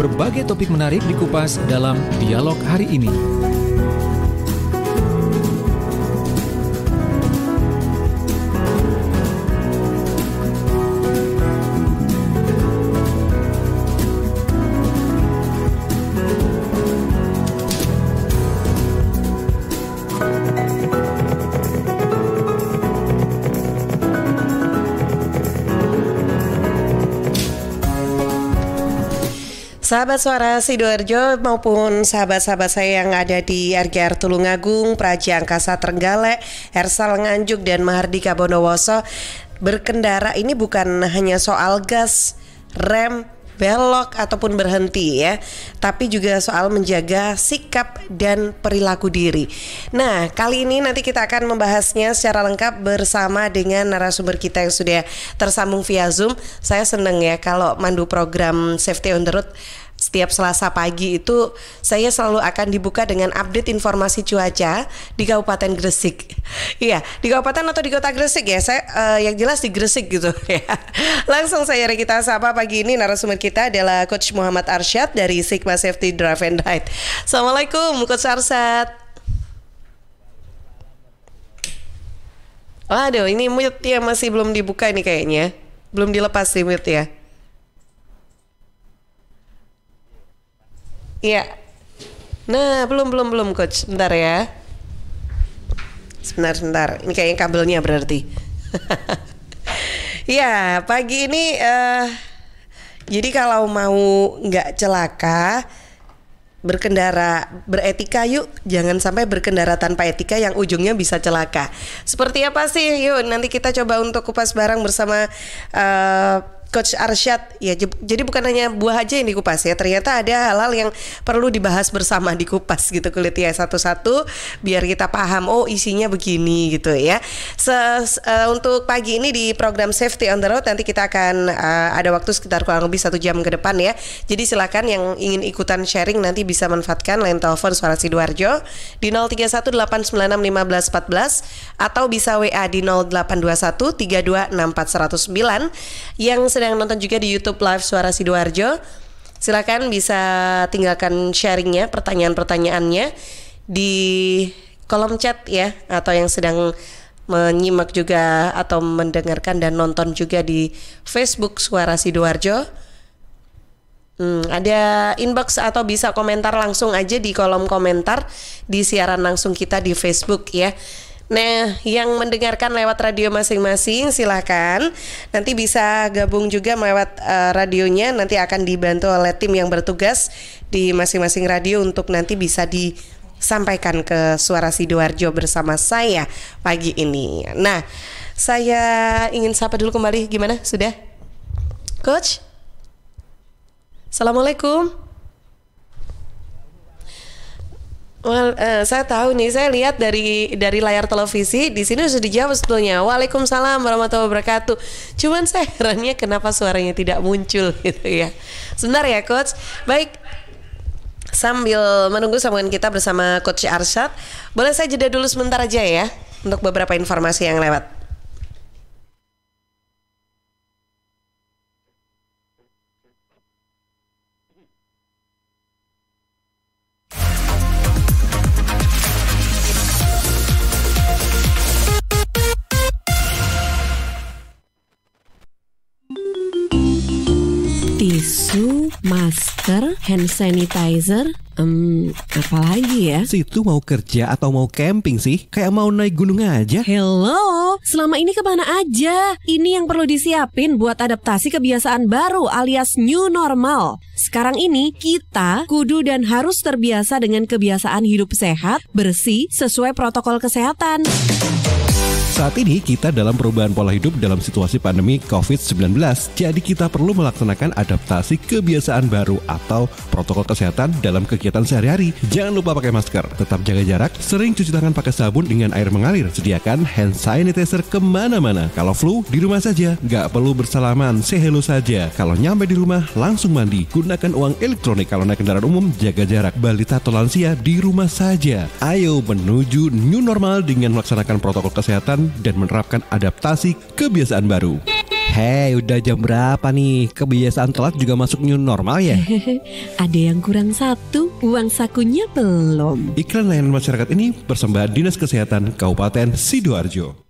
berbagai topik menarik dikupas dalam dialog hari ini. Sahabat Suara Sidoarjo maupun sahabat-sahabat saya yang ada di RGR Tulungagung, Praja Angkasa Trenggalek, Hersal Nganjuk dan Mahardika Bondowoso, berkendara ini bukan hanya soal gas, rem, belok ataupun berhenti ya, tapi juga soal menjaga sikap dan perilaku diri. Nah, kali ini nanti kita akan membahasnya secara lengkap bersama dengan narasumber kita yang sudah tersambung via Zoom. Saya senang ya kalau mandu program Safety on the Road setiap Selasa pagi itu saya selalu akan dibuka dengan update informasi cuaca di Kabupaten Gresik. Iya, di kabupaten atau di kota Gresik ya. Saya yang jelas di Gresik gitu ya. Langsung kita sapa pagi ini narasumber kita adalah Coach Muhammad Arsyad dari Sigma Safety Drive and Ride. Assalamualaikum Coach Arsyad. Waduh, ini mute-nya masih belum dibuka ini kayaknya. Belum dilepas sih mute ya. Iya. Nah, belum Coach. Bentar ya. Sebentar. Ini kayaknya kabelnya berarti. Ya, pagi ini jadi kalau mau nggak celaka berkendara beretika yuk, jangan sampai berkendara tanpa etika yang ujungnya bisa celaka. Seperti apa sih? Yuk nanti kita coba untuk kupas bareng bersama Coach Arsyad ya. Jadi bukan hanya buah aja yang dikupas ya, ternyata ada hal-hal yang perlu dibahas bersama, dikupas gitu kulit ya satu-satu biar kita paham oh isinya begini gitu ya. Untuk pagi ini di program Safety on the Road nanti kita akan ada waktu sekitar kurang lebih 1 jam ke depan ya. Jadi silakan yang ingin ikutan sharing nanti bisa manfaatkan line telepon Suara Sidoarjo di 0318861514 atau bisa WA di 082132640109. Yang sedang nonton juga di YouTube Live Suara Sidoarjo, silakan bisa tinggalkan sharingnya, pertanyaan-pertanyaannya di kolom chat ya, atau yang sedang menyimak juga atau mendengarkan dan nonton juga di Facebook Suara Sidoarjo. Ada inbox atau bisa komentar langsung aja di kolom komentar di siaran langsung kita di Facebook ya. Nah, yang mendengarkan lewat radio masing-masing silahkan nanti bisa gabung juga lewat radionya. Nanti akan dibantu oleh tim yang bertugas di masing-masing radio untuk nanti bisa disampaikan ke Suara Sidoarjo bersama saya pagi ini. Nah, saya ingin sapa dulu kembali, gimana? Sudah? Coach? Assalamualaikum. Saya tahu nih, saya lihat dari layar televisi di sini sudah dijawab sebetulnya. Waalaikumsalam warahmatullahi wabarakatuh. Cuman saya herannya kenapa suaranya tidak muncul gitu ya. Sebentar ya Coach. Baik, sambil menunggu sambungan kita bersama Coach Arsyad, boleh saya jeda dulu sebentar aja ya untuk beberapa informasi yang lewat. Tisu, masker, hand sanitizer, apalagi ya? Situ mau kerja atau mau camping sih? Kayak mau naik gunung aja. Hello, selama ini kemana aja? Ini yang perlu disiapin buat adaptasi kebiasaan baru alias new normal. Sekarang ini kita kudu dan harus terbiasa dengan kebiasaan hidup sehat, bersih, sesuai protokol kesehatan. Saat ini kita dalam perubahan pola hidup dalam situasi pandemi COVID-19. Jadi kita perlu melaksanakan adaptasi kebiasaan baru atau protokol kesehatan dalam kegiatan sehari-hari. Jangan lupa pakai masker, tetap jaga jarak, sering cuci tangan pakai sabun dengan air mengalir. Sediakan hand sanitizer kemana-mana. Kalau flu, di rumah saja. Nggak perlu bersalaman, say hello saja. Kalau nyampe di rumah, langsung mandi. Gunakan uang elektronik. Kalau naik kendaraan umum, jaga jarak. Balita atau lansia, di rumah saja. Ayo menuju new normal dengan melaksanakan protokol kesehatan dan menerapkan adaptasi kebiasaan baru. Hei, udah jam berapa nih? Kebiasaan telat juga masuk new normal ya? Ada yang kurang satu, uang sakunya belum. Iklan layanan masyarakat ini persembahan Dinas Kesehatan Kabupaten Sidoarjo.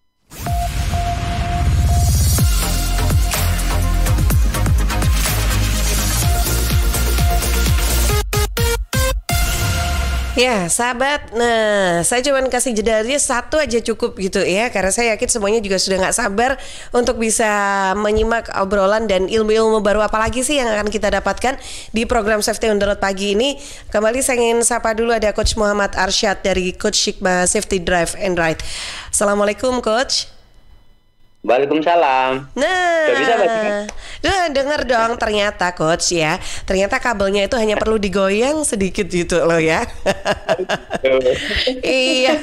Ya, sahabat. Nah, saya cuma kasih jedanya satu aja cukup gitu ya, karena saya yakin semuanya juga sudah nggak sabar untuk bisa menyimak obrolan dan ilmu-ilmu baru apalagi sih yang akan kita dapatkan di program Safety on the Road pagi ini. Kembali saya ingin sapa dulu ada Coach Muhammad Arsyad dari Coach Sigma Safety Drive and Ride. Assalamualaikum Coach. Waalaikumsalam. Nah, dengar dong ternyata Coach ya. Ternyata kabelnya itu hanya perlu digoyang sedikit gitu loh ya. Iya.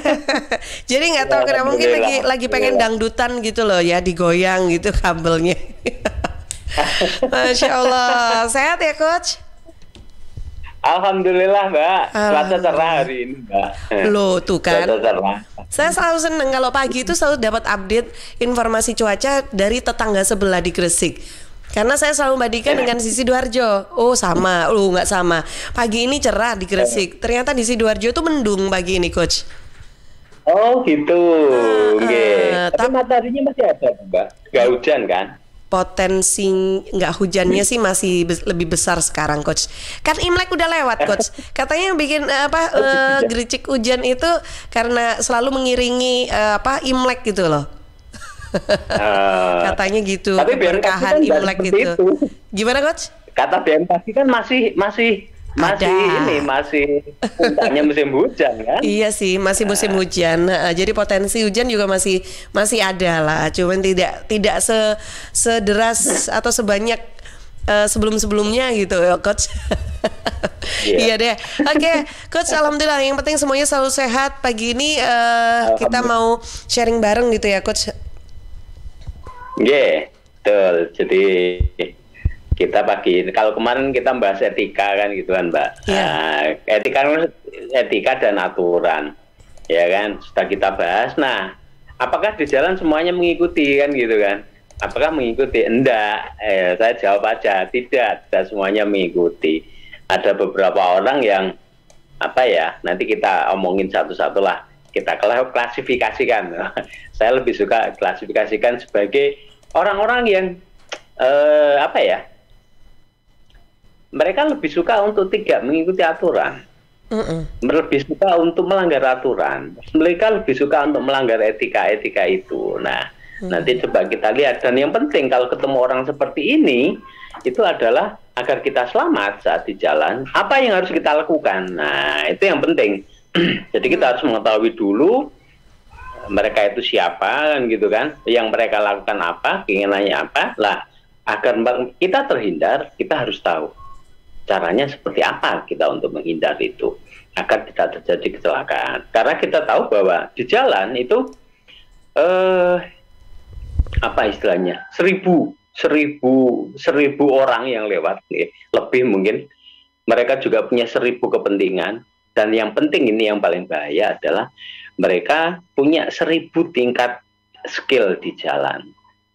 Jadi nggak tahu kenapa mungkin lagi pengen dangdutan gitu loh ya, digoyang gitu kabelnya. Masya Allah. Sehat ya Coach? Alhamdulillah Mbak, cuaca cerah hari ini Mbak. Loh tuh kan, cerah. saya selalu seneng kalau pagi itu selalu dapat update informasi cuaca dari tetangga sebelah di Gresik. Karena saya selalu bandingkan dengan di Sidoarjo. Oh sama, nggak sama. Pagi ini cerah di Gresik, ternyata di Sidoarjo itu mendung pagi ini Coach. Oh gitu, tapi mataharinya masih ada Mbak, nggak hujan kan? Potensi nggak hujannya sih masih lebih besar sekarang Coach. Kan Imlek udah lewat Coach. Katanya yang bikin gericik hujan itu karena selalu mengiringi Imlek gitu loh. Katanya gitu. Tapi keberkahan kan Imlek gitu. Gimana Coach? Kata BMKG kan masih puncaknya musim hujan kan? Iya sih, masih musim hujan. Jadi potensi hujan juga masih ada lah. Cuman tidak sederas atau sebanyak sebelum-sebelumnya gitu ya Coach. Iya deh. Oke, Coach, alhamdulillah yang penting semuanya selalu sehat. Pagi ini kita mau sharing bareng gitu ya Coach. Betul. Jadi kita pagi ini, kalau kemarin kita bahas etika kan gitu kan Mbak. Yeah. Etika dan aturan, ya kan sudah kita bahas. Nah, apakah di jalan semuanya mengikuti kan gitu kan? Apakah mengikuti? Enggak. Saya jawab aja, tidak semuanya mengikuti. Ada beberapa orang yang nanti kita omongin satu-satu lah. Kita klasifikasikan. Saya lebih suka klasifikasikan sebagai orang-orang yang mereka lebih suka untuk tidak mengikuti aturan. Lebih suka untuk melanggar aturan. Mereka lebih suka untuk melanggar etika itu. Nah, nanti coba kita lihat. Dan yang penting kalau ketemu orang seperti ini, itu adalah agar kita selamat saat di jalan. Apa yang harus kita lakukan? Nah, itu yang penting. Jadi kita harus mengetahui dulu mereka itu siapa kan gitu kan. Yang mereka lakukan apa, keinginannya apa. Lah, agar kita terhindar, kita harus tahu caranya seperti apa kita untuk menghindar itu agar tidak terjadi kecelakaan. Karena kita tahu bahwa di jalan itu istilahnya 1000 orang yang lewat, lebih mungkin mereka juga punya 1000 kepentingan. Dan yang penting ini yang paling bahaya adalah mereka punya 1000 tingkat skill di jalan.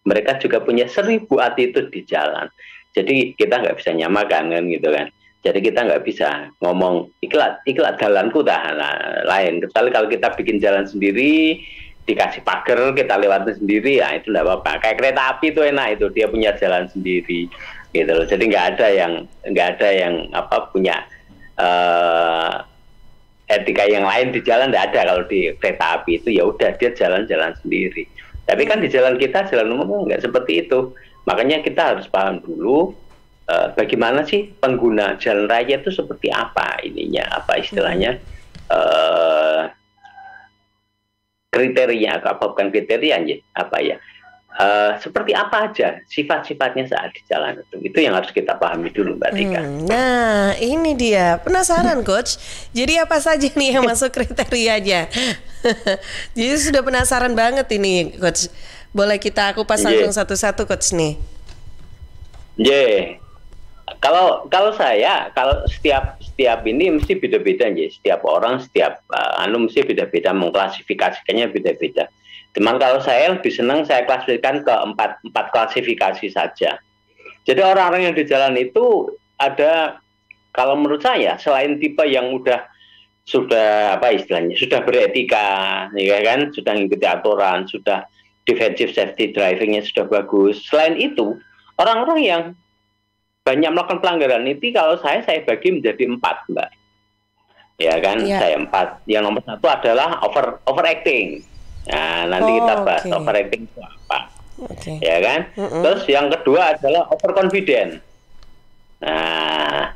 Mereka juga punya 1000 attitude di jalan. Jadi kita nggak bisa nyamakan kan gitu kan. Jadi kita nggak bisa ngomong iklat jalanku lain. Kecuali kalau kita bikin jalan sendiri, dikasih pagar, kita lewatin sendiri, ya itu nggak apa-apa. Kayak kereta api itu enak itu, dia punya jalan sendiri gitu loh. Jadi nggak ada yang punya etika yang lain di jalan, nggak ada. Kalau di kereta api itu ya udah dia jalan-jalan sendiri. Tapi kan di jalan kita, jalan umum nggak seperti itu. Makanya kita harus paham dulu bagaimana sih pengguna jalan raya itu seperti apa ininya, apa istilahnya kriteria, bukan kriteria seperti apa aja sifat-sifatnya saat di jalan itu yang harus kita pahami dulu Mbak Tika. Nah ini dia, penasaran Coach. Jadi apa saja nih yang masuk kriterianya? Jadi sudah penasaran banget ini Coach. Boleh kita kupas langsung satu-satu Coach nih. Kalau setiap ini mesti beda-beda Setiap orang, setiap mesti beda-beda, mengklasifikasikannya beda-beda. Cuman kalau saya lebih senang saya klasifikasikan ke empat klasifikasi saja. Jadi orang-orang yang di jalan itu ada, kalau menurut saya, selain tipe yang sudah apa istilahnya, sudah beretika, ya kan, sudah mengikuti aturan, sudah defensive safety drivingnya sudah bagus. Selain itu, orang-orang yang banyak melakukan pelanggaran itu, kalau saya bagi menjadi 4, Mbak. Ya kan, saya 4. Yang nomor 1 adalah overacting. Nah, nanti kita bahas overacting itu apa. Ya kan? Terus yang kedua adalah overconfident. Nah,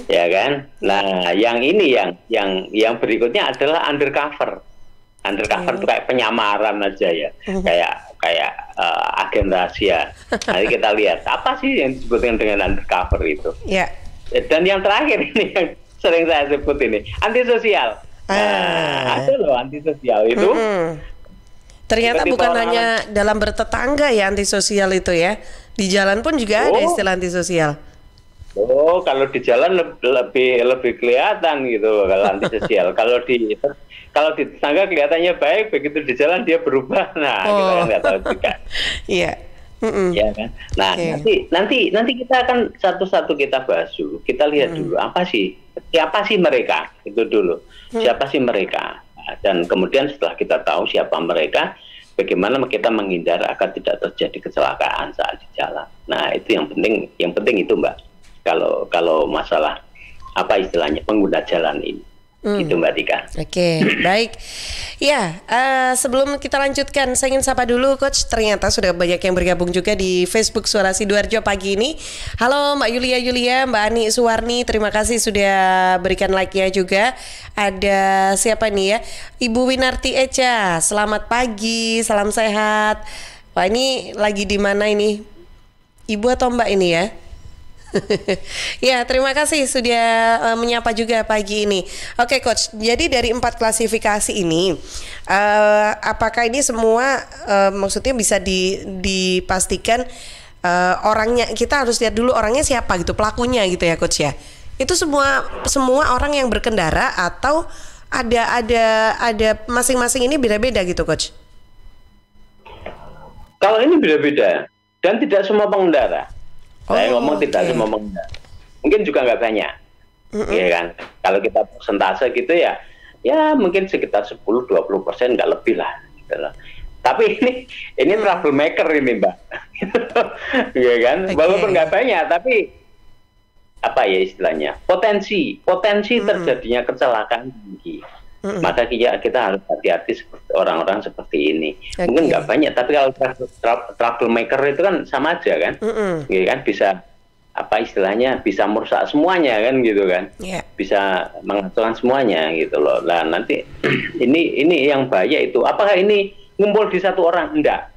ya kan? Nah, yang ini yang berikutnya adalah undercover. Undercover itu kayak penyamaran aja ya. Kayak agen rahasia. Nanti kita lihat apa sih yang disebutkan dengan undercover itu. Dan yang terakhir ini yang sering saya sebut ini, antisosial. Nah, ada loh antisosial itu. Ternyata bukan hanya dalam bertetangga ya antisosial itu ya. Di jalan pun juga ada istilah antisosial. Oh, kalau di jalan lebih kelihatan gitu kalau antisosial. Kalau di tetangga kelihatannya baik, begitu di jalan dia berubah. Nah, kita kan nggak tahu juga. Iya. Ya kan. Nah, nanti kita akan satu-satu kita bahas dulu. Kita lihat dulu siapa sih mereka itu dulu. Siapa sih mereka? Dan kemudian setelah kita tahu siapa mereka, bagaimana kita menghindar agar tidak terjadi kecelakaan saat di jalan. Nah, itu yang penting itu, Mbak. Kalau masalah apa istilahnya pengguna jalan ini. Gitu Mbak Tika. Oke, baik. Ya, sebelum kita lanjutkan, saya ingin sapa dulu Coach. Ternyata sudah banyak yang bergabung juga di Facebook Suara Sidoarjo pagi ini. Halo Mbak Yulia, Mbak Ani Suwarni, terima kasih sudah berikan like-nya juga. Ada siapa nih ya? Ibu Winarti Eca, selamat pagi, salam sehat. Wah, ini lagi di mana ini? Ibu atau Mbak ini ya? Ya, terima kasih sudah menyapa juga pagi ini. Oke Coach, jadi dari 4 klasifikasi ini, apakah ini semua maksudnya bisa dipastikan orangnya, kita harus lihat dulu orangnya siapa gitu, pelakunya gitu ya Coach ya? Itu semua orang yang berkendara atau ada masing-masing ini beda-beda gitu Coach? Kalau ini beda-beda dan tidak semua pengendara. Saya ngomong tidak semua pengendara. Mungkin juga nggak banyak. Ya kan? Kalau kita persentase gitu ya mungkin sekitar 10-20%, nggak lebih lah. Gitu loh. Tapi ini troublemaker ini Mbak. Ya kan? Walaupun nggak banyak, tapi apa ya istilahnya? Potensi terjadinya kecelakaan tinggi. Maka kita harus hati-hati seperti orang-orang seperti ini. Mungkin nggak banyak, tapi kalau troublemaker itu kan sama aja kan, gitu kan, bisa apa istilahnya, bisa merusak semuanya kan gitu kan, bisa mengacaukan semuanya gitu loh. Nah nanti ini yang bahaya itu. Apakah ini ngumpul di satu orang? Enggak,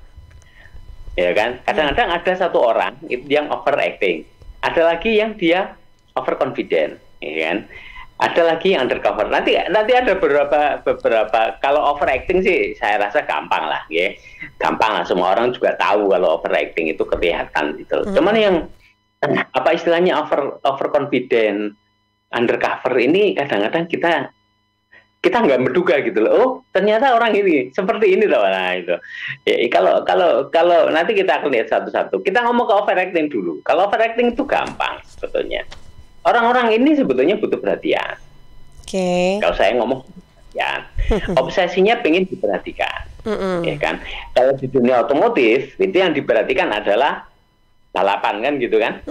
ya kan? Kadang-kadang ada satu orang itu yang overacting, ada lagi yang dia overconfident, ya kan? Ada lagi yang undercover. Nanti ada beberapa. Kalau overacting sih saya rasa gampang lah, ya. Gampang lah, semua orang juga tahu kalau overacting itu kelihatan gitu. Cuman yang apa istilahnya overconfident, undercover ini kadang-kadang kita nggak menduga gitu loh. Oh, ternyata orang ini seperti ini loh. Nah, itu. Ya, kalau nanti kita akan lihat satu-satu. Kita ngomong ke overacting dulu. Kalau overacting itu gampang sebetulnya. Orang-orang ini sebetulnya butuh perhatian. Kalau saya ngomong perhatian, obsesinya pengen diperhatikan, ya kan? Kalau di dunia otomotif itu yang diperhatikan adalah balapan kan, gitu kan?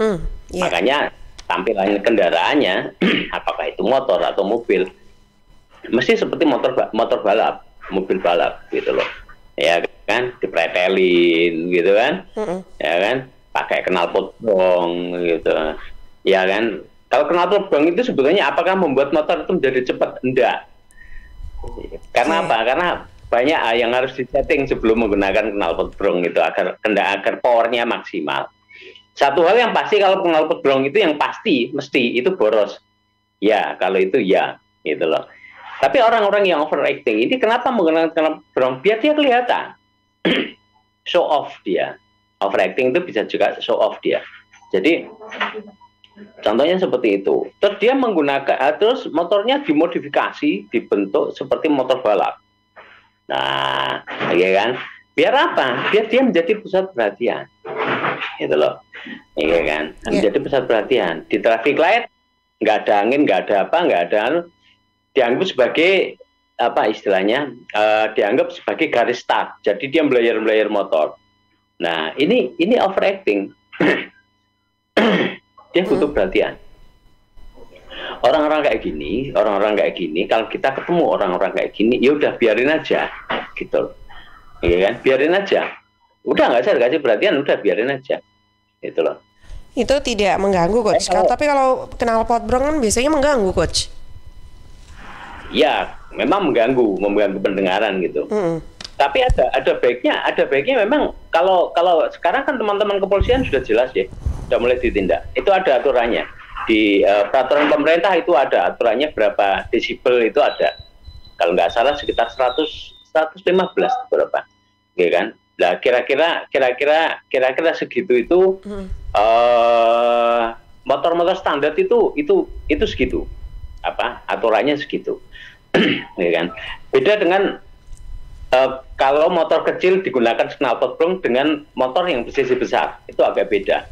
Makanya tampilan kendaraannya, apakah itu motor atau mobil, mesti seperti motor balap, mobil balap, gitu loh, ya kan? Dipretelin, gitu kan? Ya kan? Pakai knalpot brong, gitu, ya kan? Kalau knalpot brong itu sebetulnya apakah membuat motor itu menjadi cepat? Enggak. Karena apa? Karena banyak yang harus disetting sebelum menggunakan knalpot brong itu agar powernya maksimal. Satu hal yang pasti, kalau knalpot brong itu yang pasti mesti itu boros. Ya, kalau itu ya, gitu loh. Tapi orang-orang yang overacting ini kenapa menggunakan knalpot brong? Biar dia kelihatan. Show off dia. Overacting itu bisa juga show off dia. Jadi contohnya seperti itu. Terus dia menggunakan, terus motornya dimodifikasi, dibentuk seperti motor balap. Nah, ya kan? Biar apa? Biar dia menjadi pusat perhatian. Gitu loh. Iya kan? Menjadi pusat perhatian. Di traffic light nggak ada angin, nggak ada apa, nggak ada dianggap sebagai apa istilahnya? Dianggap sebagai garis start. Jadi dia melayar motor. Nah, ini overacting. Dia butuh perhatian. Orang-orang kayak gini, kalau kita ketemu orang-orang kayak gini, ya udah biarin aja, gitu, ya kan? Biarin aja, udah nggak usah dikasih perhatian, udah biarin aja, gitu loh. Itu tidak mengganggu, Coach. Tapi kalau knalpot brong kan biasanya mengganggu, Coach. Ya, memang mengganggu pendengaran gitu. Tapi ada baiknya memang kalau sekarang kan teman-teman kepolisian sudah jelas ya, sudah mulai ditindak. Itu ada aturannya. Di peraturan pemerintah itu ada aturannya berapa desibel itu ada. Kalau nggak salah sekitar 115 berapa, ya kan? Nah kira-kira segitu itu motor-motor standar itu segitu, apa aturannya segitu, ya kan? Beda dengan kalau motor kecil digunakan knalpot brong dengan motor yang cc besar, itu agak beda.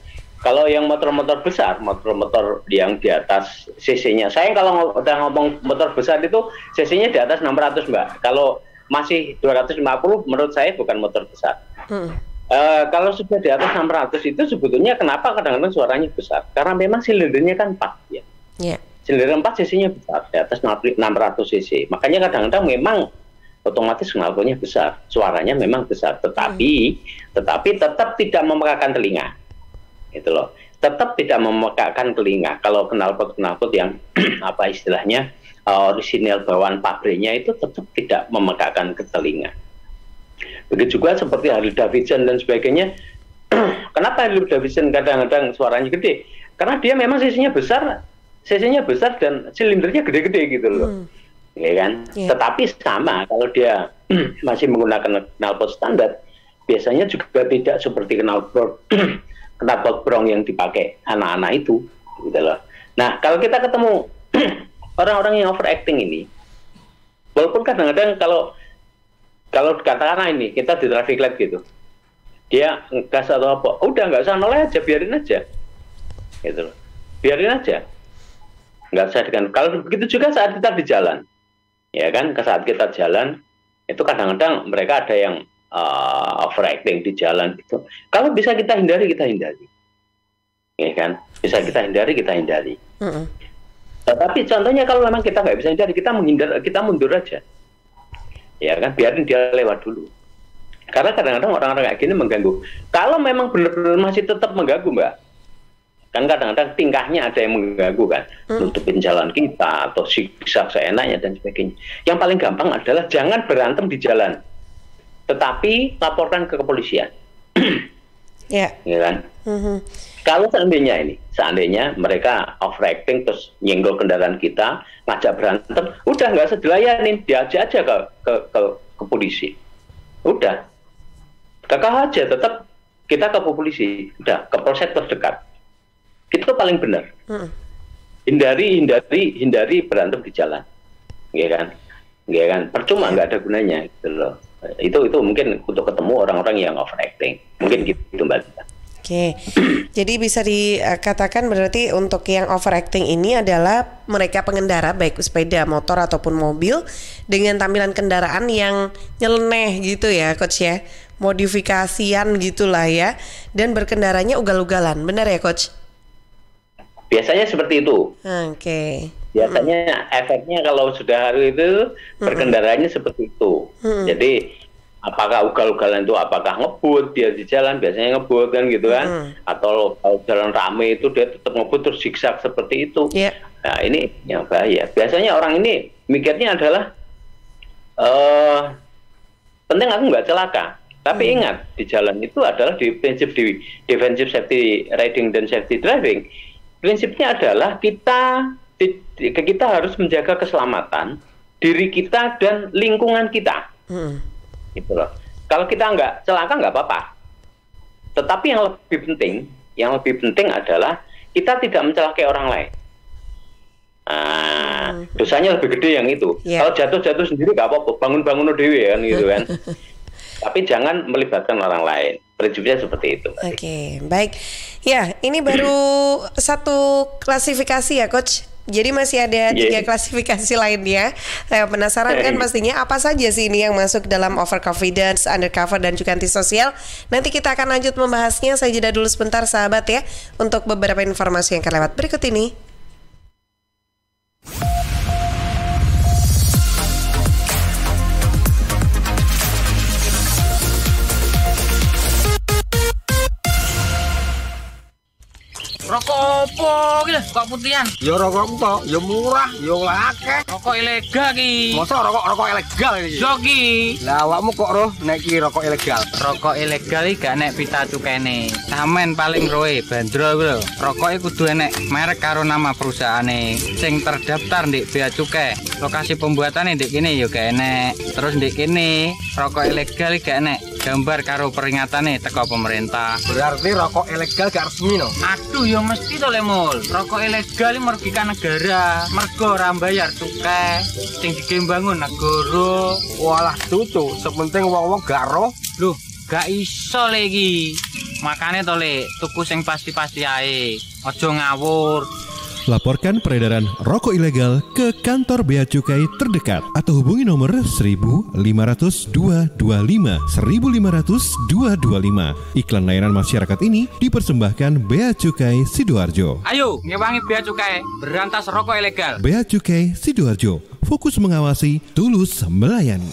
Kalau yang motor-motor besar, motor-motor yang di atas cc-nya, saya kalau udah ngomong motor besar itu cc-nya di atas 600, Mbak. Kalau masih 250 menurut saya bukan motor besar. Kalau sudah di atas 600 itu sebetulnya kenapa kadang-kadang suaranya besar? Karena memang silindernya kan 4 ya. Silinder 4 cc-nya besar, di atas 600 cc. Makanya kadang-kadang memang otomatis knalpotnya besar, suaranya memang besar, tetapi tetap tidak memekakan telinga. Itu loh, tetap tidak memekakan telinga. Kalau knalpot yang apa istilahnya orisinil bawaan pabriknya itu tetap tidak memekakan ke telinga. Begitu juga seperti Harley Davidson dan sebagainya. Kenapa Harley Davidson kadang-kadang suaranya gede? Karena dia memang cc-nya besar dan silindernya gede-gede gitu loh. Ya kan? Tetapi sama kalau dia masih menggunakan knalpot standar, biasanya juga tidak seperti knalpot brong yang dipakai anak-anak itu, gitu loh. Nah, kalau kita ketemu orang-orang yang overacting ini, walaupun kadang-kadang kalau katakanlah ini kita di traffic light gitu, dia ngegas atau apa, udah nggak usah noleh aja, biarin aja, gitu loh, biarin aja, nggak usah dengan. Kalau begitu juga saat kita di jalan, ya kan, saat kita jalan itu kadang-kadang mereka ada yang overacting di jalan gitu. Kalau bisa kita hindari, ya kan? Bisa kita hindari. Tapi contohnya kalau memang kita nggak bisa hindari, kita mundur aja, ya kan? Biarin dia lewat dulu. Karena kadang-kadang orang-orang kayak gini mengganggu. Kalau memang benar-benar masih tetap mengganggu, Mbak, kan kadang-kadang tingkahnya ada yang mengganggu kan, nutupin jalan kita atau siksa seenaknya dan sebagainya. Yang paling gampang adalah jangan berantem di jalan, tetapi laporkan ke kepolisian. Ya kan? Kalau seandainya mereka overacting terus nyenggol kendaraan kita, ngajak berantem, udah nggak usah dilayanin, diajak aja ke polisi. Udah, kakak aja, tetap kita ke polisi, udah ke polsek terdekat. Itu paling benar. Hindari berantem di jalan, ya kan? Percuma, nggak ada gunanya, gitu loh. Itu mungkin untuk ketemu orang-orang yang overacting, mungkin gitu, Mbak. Oke, jadi bisa dikatakan berarti untuk yang overacting ini adalah mereka pengendara baik sepeda, motor ataupun mobil dengan tampilan kendaraan yang nyeleneh gitu ya, Coach ya, modifikasian gitulah ya, dan berkendaranya ugal-ugalan, benar ya, Coach? Biasanya seperti itu. Oke. Biasanya efeknya kalau sudah hari itu berkendaranya seperti itu. Jadi apakah ugal-ugalan itu, apakah ngebut dia di jalan, biasanya ngebut kan gitu kan, atau kalau jalan rame itu dia tetap ngebut terus zigzag seperti itu. Nah ini yang bahaya. Biasanya orang ini mikirnya adalah penting aku nggak celaka. Tapi ingat, di jalan itu adalah defensive safety riding dan safety driving. Prinsipnya adalah kita harus menjaga keselamatan diri kita dan lingkungan kita. Gitu loh. Kalau kita nggak celaka nggak apa-apa. Tetapi yang lebih penting adalah kita tidak mencelakai orang lain. Dosanya lebih gede yang itu. Kalau jatuh sendiri nggak apa-apa, bangun dewe kan gitu kan. tapi jangan melibatkan orang lain. Prinsipnya seperti itu. Oke, baik. Ya, ini baru satu klasifikasi ya, Coach. Jadi masih ada 3 klasifikasi lainnya. Saya penasaran kan pastinya apa saja sih ini yang masuk dalam overconfidence, undercover, dan juga antisosial. Nanti kita akan lanjut membahasnya. Saya jeda dulu sebentar sahabat ya, untuk beberapa informasi yang akan lewat berikut ini. Rokok opo iki lho, kok putihan? Ya rokok kok, ya murah, ya akeh. Rokok ilegal ki. Masa rokok ilegal iki? Yo ki. Lah awakmu kok roh nek iki rokok ilegal? Rokok ilegal iki gak nek pita cukene. Samen paling roe bandrol kuwi lho. Rokoke kudu enek merek karo nama perusahaane sing terdaftar ndek bea cukai. Lokasi pembuatane ndek kene ya gak enek. Terus ndek kene rokok ilegal gak enek gambar karo peringatane teko pemerintah. Berarti rokok ilegal gak resmi no? Aduh ya mesti to Lemul. Rokok ilegal merugikan negara. Mergo ora mbayar cukai sing digembangun negara. Walah tutu, sepenting wong-wong gak roh. Loh, gak iso lagi. Makane to Le, tuku sing pasti-pasti ae. Aja ngawur. Laporkan peredaran rokok ilegal ke kantor Bea Cukai terdekat atau hubungi nomor 1.500 225 1.500 225. Iklan layanan masyarakat ini dipersembahkan Bea Cukai Sidoarjo. Ayo, ngewangi Bea Cukai, berantas rokok ilegal. Bea Cukai Sidoarjo, fokus mengawasi, tulus melayani.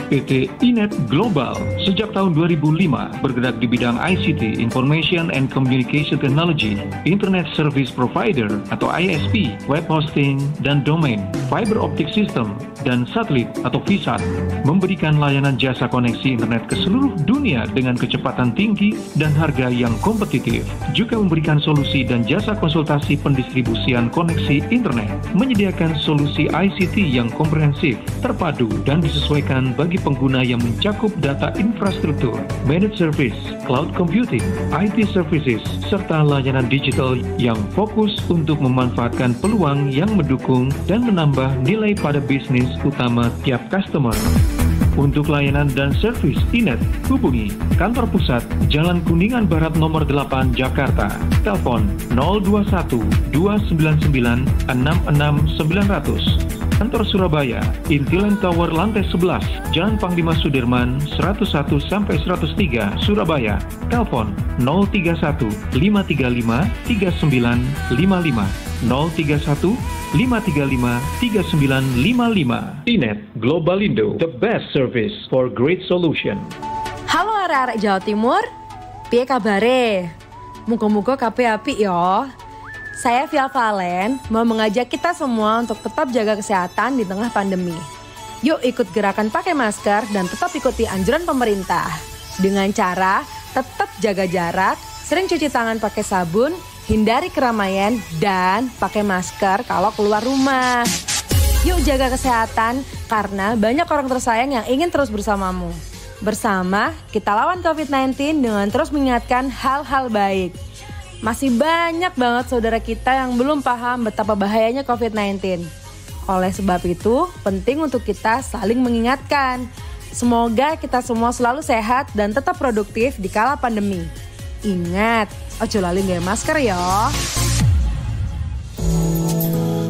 PT Inet Global sejak tahun 2005 bergerak di bidang ICT, Information and Communication Technology, Internet Service Provider atau ISP, web hosting dan domain, fiber optic system dan satelit atau VSAT, memberikan layanan jasa koneksi internet ke seluruh dunia dengan kecepatan tinggi dan harga yang kompetitif. Juga memberikan solusi dan jasa konsultasi pendistribusian koneksi internet, menyediakan solusi ICT yang komprehensif, terpadu dan disesuaikan bagi pengguna yang mencakup data infrastruktur, managed service, cloud computing, IT services, serta layanan digital yang fokus untuk memanfaatkan peluang yang mendukung dan menambah nilai pada bisnis utama tiap customer. Untuk layanan dan servis Inet, hubungi kantor pusat Jalan Kuningan Barat nomor 8 Jakarta. Telepon 021 299 66900. Kantor Surabaya, Intiland Tower lantai 11, Jalan Panglima Sudirman 101-103 Surabaya. Telepon 031 535 3955 031 535 3955. Inet Global Indo, the best service for great solution. Halo arek-arek Jawa Timur, piye kabare? Muga-muga kabeh apik ya. Saya Via Valen mau mengajak kita semua untuk tetap jaga kesehatan di tengah pandemi. Yuk ikut gerakan pakai masker dan tetap ikuti anjuran pemerintah. Dengan cara tetap jaga jarak, sering cuci tangan pakai sabun, hindari keramaian, dan pakai masker kalau keluar rumah. Yuk jaga kesehatan karena banyak orang tersayang yang ingin terus bersamamu. Bersama, kita lawan COVID-19 dengan terus mengingatkan hal-hal baik. Masih banyak banget saudara kita yang belum paham betapa bahayanya COVID-19. Oleh sebab itu, penting untuk kita saling mengingatkan. Semoga kita semua selalu sehat dan tetap produktif di kala pandemi. Ingat, ojo lali nggawe masker ya.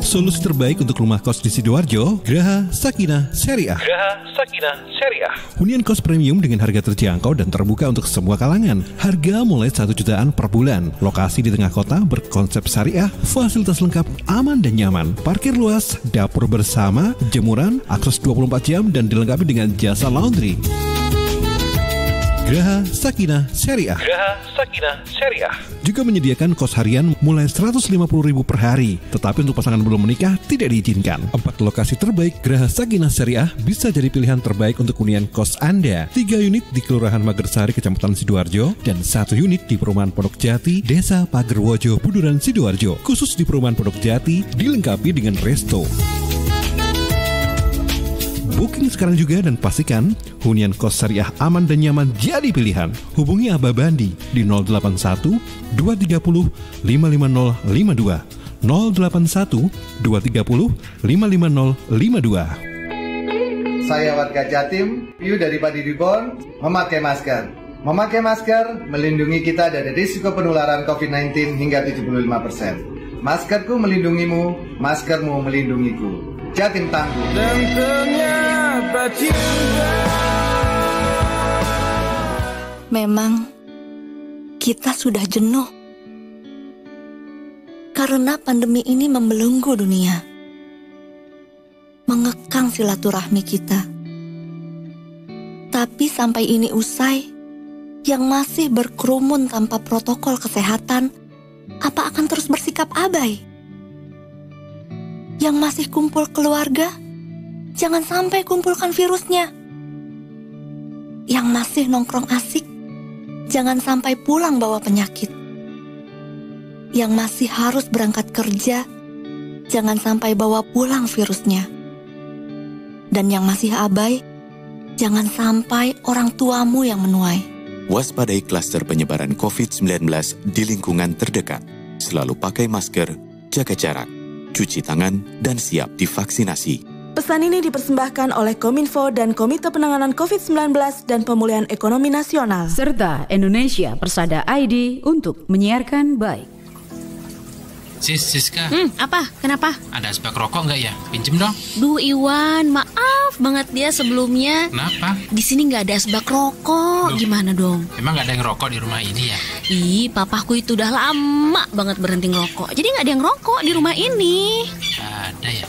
Solusi terbaik untuk rumah kos di Sidoarjo, Graha Sakinah Syariah. Hunian kos premium dengan harga terjangkau dan terbuka untuk semua kalangan. Harga mulai 1 jutaan per bulan. Lokasi di tengah kota berkonsep syariah, fasilitas lengkap, aman dan nyaman. Parkir luas, dapur bersama, jemuran, akses 24 jam dan dilengkapi dengan jasa laundry. Graha Sakinah Syariah. Juga menyediakan kos harian mulai 150.000 per hari. Tetapi untuk pasangan belum menikah tidak diizinkan. 4 lokasi terbaik Graha Sakinah Syariah bisa jadi pilihan terbaik untuk hunian kos Anda. 3 unit di Kelurahan Magersari, Kecamatan Sidoarjo, dan 1 unit di Perumahan Pondok Jati, Desa Pagerwojo, Buduran, Sidoarjo. Khusus di Perumahan Pondok Jati dilengkapi dengan resto. Booking sekarang juga dan pastikan hunian kos syariah aman dan nyaman jadi pilihan. Hubungi Abah Bandi di 081 230 55052 081 230 55052. saya warga Jatim, Piu dari Padi Ribon, memakai masker. Memakai masker melindungi kita dari risiko penularan COVID-19 hingga 75%. Maskerku melindungimu, maskermu melindungiku. Jatim tangguh. Dan ternyata cinta. Memang kita sudah jenuh karena pandemi ini membelenggu dunia, mengekang silaturahmi kita. Tapi sampai ini usai, yang masih berkerumun tanpa protokol kesehatan, apa akan terus bersikap abai? Yang masih kumpul keluarga, jangan sampai kumpulkan virusnya. Yang masih nongkrong asik, jangan sampai pulang bawa penyakit. Yang masih harus berangkat kerja, jangan sampai bawa pulang virusnya. Dan yang masih abai, jangan sampai orang tuamu yang menuai. Waspadai klaster penyebaran COVID-19 di lingkungan terdekat. Selalu pakai masker, jaga jarak, cuci tangan, dan siap divaksinasi. Pesan ini dipersembahkan oleh Kominfo dan Komite Penanganan COVID-19 dan Pemulihan Ekonomi Nasional. Serta Indonesia Persada ID untuk menyiarkan baik. Siska. Apa? Kenapa? Ada asbak rokok nggak ya? Pinjem dong. Duh Iwan, maaf banget dia sebelumnya. Kenapa? Di sini nggak ada asbak rokok. Gimana dong? Emang nggak ada yang rokok di rumah ini ya? Ih, papaku itu udah lama banget berhenti ngerokok. Jadi nggak ada yang rokok di rumah ini. Ada ya?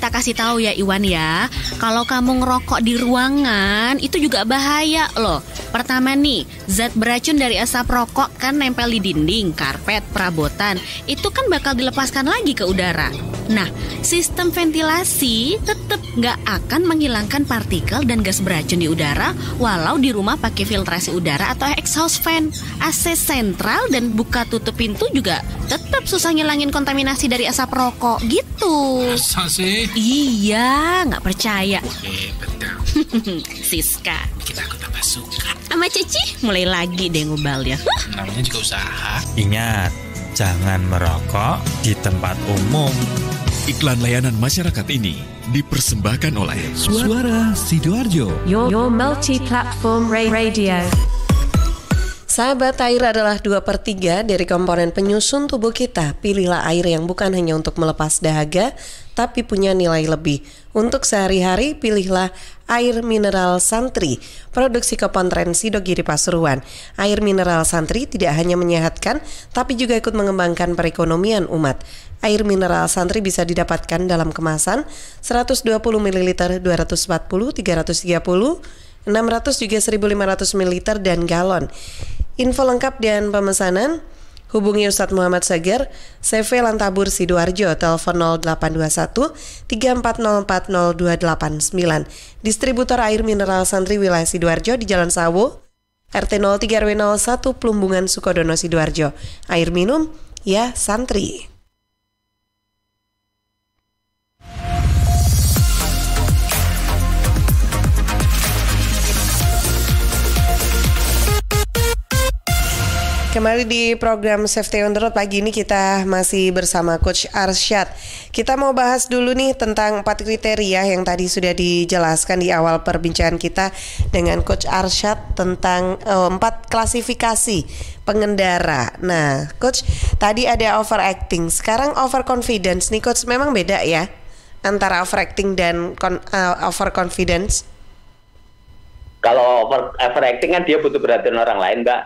Tak kasih tahu ya Iwan ya. Kalau kamu ngerokok di ruangan itu juga bahaya loh. Pertama nih, zat beracun dari asap rokok kan nempel di dinding, karpet, perabotan. Itu kan bakal dilepaskan lagi ke udara. Nah, sistem ventilasi tetap nggak akan menghilangkan partikel dan gas beracun di udara walau di rumah pakai filtrasi udara atau exhaust fan. AC sentral dan buka tutup pintu juga tetap susah ngilangin kontaminasi dari asap rokok gitu. Masa sih? Iya, nggak percaya. Betul. Siska, bikin aku tambah suka. Sama Cici mulai lagi deh ngobalnya. Namanya juga usaha. Ingat, jangan merokok di tempat umum. Iklan layanan masyarakat ini dipersembahkan oleh Suara Sidoarjo. Your multi-platform radio. Sahabat, air adalah 2/3 dari komponen penyusun tubuh kita. Pilihlah air yang bukan hanya untuk melepas dahaga, tapi punya nilai lebih. Untuk sehari-hari, pilihlah air mineral Santri, produksi Kepontren Sidogiri Pasuruan. Air mineral Santri tidak hanya menyehatkan, tapi juga ikut mengembangkan perekonomian umat. Air mineral Santri bisa didapatkan dalam kemasan 120 ml, 240, 330, 600 juga 1500 ml dan galon. Info lengkap dan pemesanan hubungi Ustadz Muhammad Sagar, CV Lantabur Sidoarjo, telepon 0821 3404 0289. Distributor air mineral Santri wilayah Sidoarjo di Jalan Sawo, RT 03 RW 01 Plumbungan Sukodono Sidoarjo. Air minum ya Santri. Kembali di program Safety on the Road pagi ini kita masih bersama Coach Arsyad. Kita mau bahas dulu nih tentang 4 kriteria yang tadi sudah dijelaskan di awal perbincangan kita dengan Coach Arsyad tentang 4 klasifikasi pengendara. Nah, Coach, tadi ada overacting, sekarang overconfidence nih Coach, memang beda ya antara overacting dan overconfidence? Kalau overacting kan dia butuh perhatian orang lain, Mbak.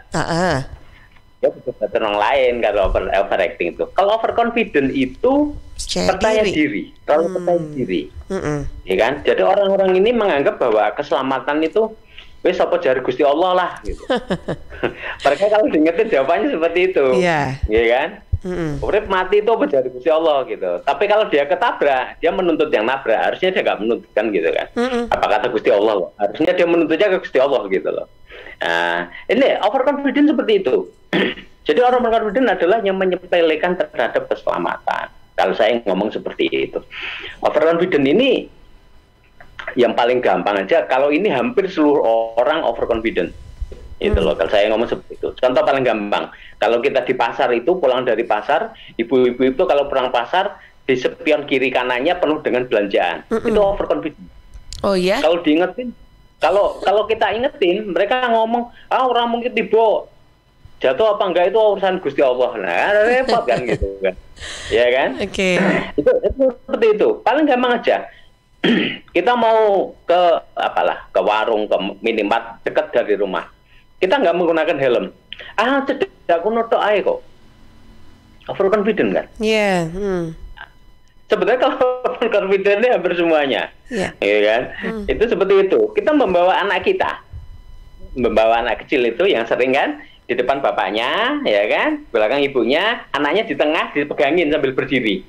Dia butuh perhatian orang lain kalau overacting itu. Kalau overconfident itu percaya diri. Kalau percaya diri, ya kan? Jadi orang-orang ini menganggap bahwa keselamatan itu wis apa jari Gusti Allah lah gitu. Mereka kalau diingetin jawabannya seperti itu, ya kan? Urip mati itu apa jari Gusti Allah gitu. Tapi kalau dia ketabrak, dia menuntut yang nabrak. Harusnya dia nggak menuntut kan gitu kan? Apa kata Gusti Allah loh? Harusnya dia menuntutnya ke Gusti Allah gitu loh. Nah, ini overconfident seperti itu. Jadi orang overconfident adalah yang menyepelekan terhadap keselamatan. Kalau saya ngomong seperti itu, overconfident ini yang paling gampang aja. Kalau ini hampir seluruh orang overconfident, itu loh. Kalau saya ngomong seperti itu. Contoh paling gampang, kalau kita di pasar itu pulang dari pasar, ibu-ibu itu kalau pulang pasar di spion kiri kanannya penuh dengan belanjaan, itu overconfident. Oh ya? Kalau diingetin, kalau kita ingetin, mereka ngomong, orang mungkin tiba jatuh apa enggak itu urusan Gusti Allah. Nah, repot kan gitu kan. Ya kan? Oke. Itu seperti itu. Paling gampang aja. Kita mau ke ke warung, ke minimarket dekat dari rumah. Kita nggak menggunakan helm. Cedek aku notok ae kok. Overconfident kan? Iya. Sebenarnya kalau overconfident ini hampir semuanya. Iya. Ya kan? Itu seperti itu. Kita membawa anak kita. Membawa anak kecil itu yang sering kan di depan bapaknya, ya kan, belakang ibunya, anaknya di tengah dipegangin sambil berdiri.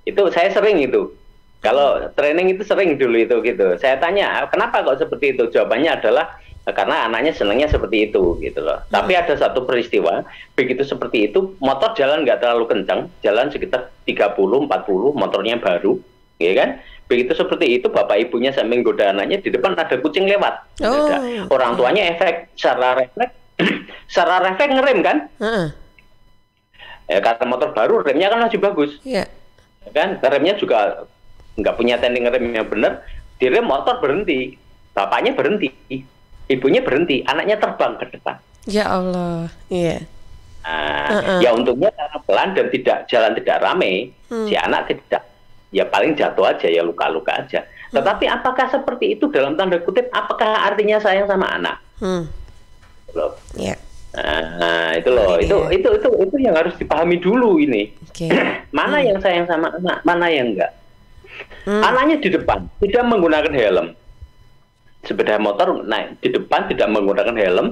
Itu saya sering itu. Kalau training itu sering dulu itu gitu. Saya tanya, kenapa kok seperti itu? Jawabannya adalah karena anaknya senangnya seperti itu gitu loh. Tapi ada satu peristiwa, begitu seperti itu, motor jalan nggak terlalu kencang, jalan sekitar 30-40, motornya baru, ya kan? Begitu seperti itu, bapak ibunya sambil goda anaknya, di depan ada kucing lewat. Orang tuanya secara refleks ngerem kan? Ya, karena motor baru remnya kan masih bagus, ya kan? Remnya juga nggak punya teknik ngerem yang benar, direm motor berhenti, bapaknya berhenti, ibunya berhenti, anaknya terbang ke depan. Ya Allah, iya. Ya untungnya karena pelan dan jalan tidak rame, si anak tidak, ya paling jatuh aja, ya luka-luka aja. Tetapi apakah seperti itu dalam tanda kutip? Apakah artinya sayang sama anak? Loh. Ya. Nah, itu loh, itu yang harus dipahami dulu ini. Mana yang sayang sama anak, mana yang enggak. Anaknya di depan tidak menggunakan helm, sepeda motor naik di depan tidak menggunakan helm,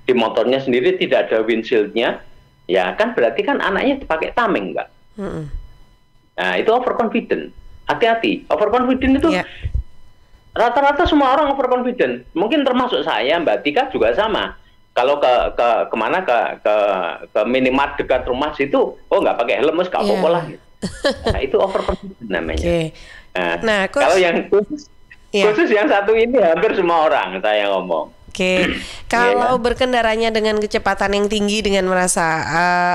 di motornya sendiri tidak ada windshield-nya, ya kan berarti kan anaknya dipakai tameng enggak? Nah, itu overconfident. Hati-hati, overconfident itu rata-rata semua orang overconfident. Mungkin termasuk saya, Mbak Tika juga sama. Kalau kemana ke minimart dekat rumah situ, nggak pakai helm, nggak apa-apa lah. Nah, itu overconfident namanya. Nah, kalau yang khusus yang satu ini hampir semua orang saya ngomong. Kalau berkendaranya dengan kecepatan yang tinggi dengan merasa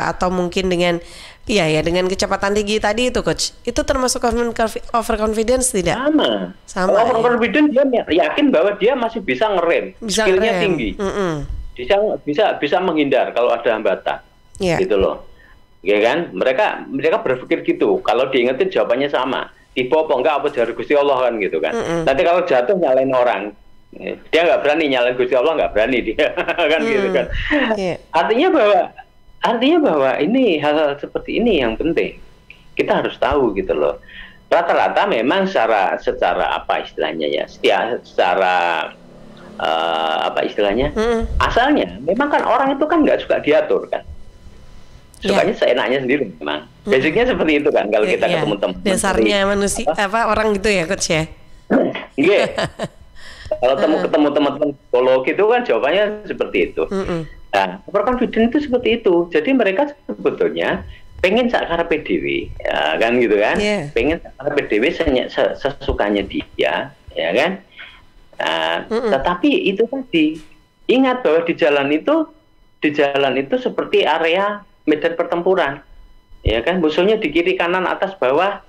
atau mungkin dengan dengan kecepatan tinggi tadi itu coach, itu termasuk overconfidence tidak? Sama. Kalau overconfidence dia yakin bahwa dia masih bisa ngerem, skillnya tinggi, bisa menghindar kalau ada hambatan, gitu loh, ya kan? Mereka berpikir gitu. Kalau diingetin jawabannya sama, tiba apa enggak, apa jari Gusti Allah kan gitu kan. Nanti kalau jatuh nyalain orang, dia nggak berani, nyalain Gusti Allah nggak berani dia kan gitu kan. Artinya bahwa ini hal-hal seperti ini yang penting kita harus tahu gitu loh. Rata-rata memang secara apa istilahnya ya, secara apa istilahnya, asalnya memang kan orang itu kan nggak suka diatur kan, sukanya seenaknya sendiri memang. Basicnya seperti itu kan kalau kita ketemu teman. Dasarnya manusia orang gitu ya coach ya. Kalau ketemu teman-teman psikolog itu kan jawabannya seperti itu. Nah, overconfident itu seperti itu. Jadi mereka sebetulnya pengen sakarape dhewe, ya kan gitu kan? Pengen sakarape dhewe sesukanya dia, ya kan? Nah, tetapi itu tadi, ingat bahwa di jalan itu seperti area medan pertempuran, ya kan? Musuhnya di kiri kanan atas bawah,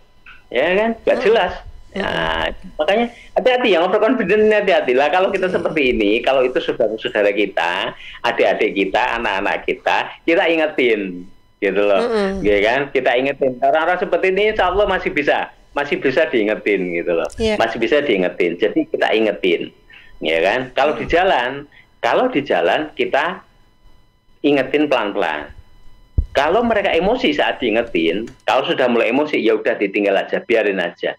ya kan? Gak jelas. Nah, makanya hati-hati, yang overconfident hati-hati lah. Kalau kita seperti ini, kalau itu saudara-saudara kita, adik-adik kita, anak-anak kita ingetin, gitu loh, ya kan? Kita ingetin orang-orang seperti ini, insya Allah masih bisa diingetin, gitu loh, masih bisa diingetin. Jadi kita ingetin, ya kan? Kalau di jalan kita ingetin pelan-pelan. Kalau mereka emosi saat diingetin, kalau sudah mulai emosi, ya udah ditinggal aja, biarin aja.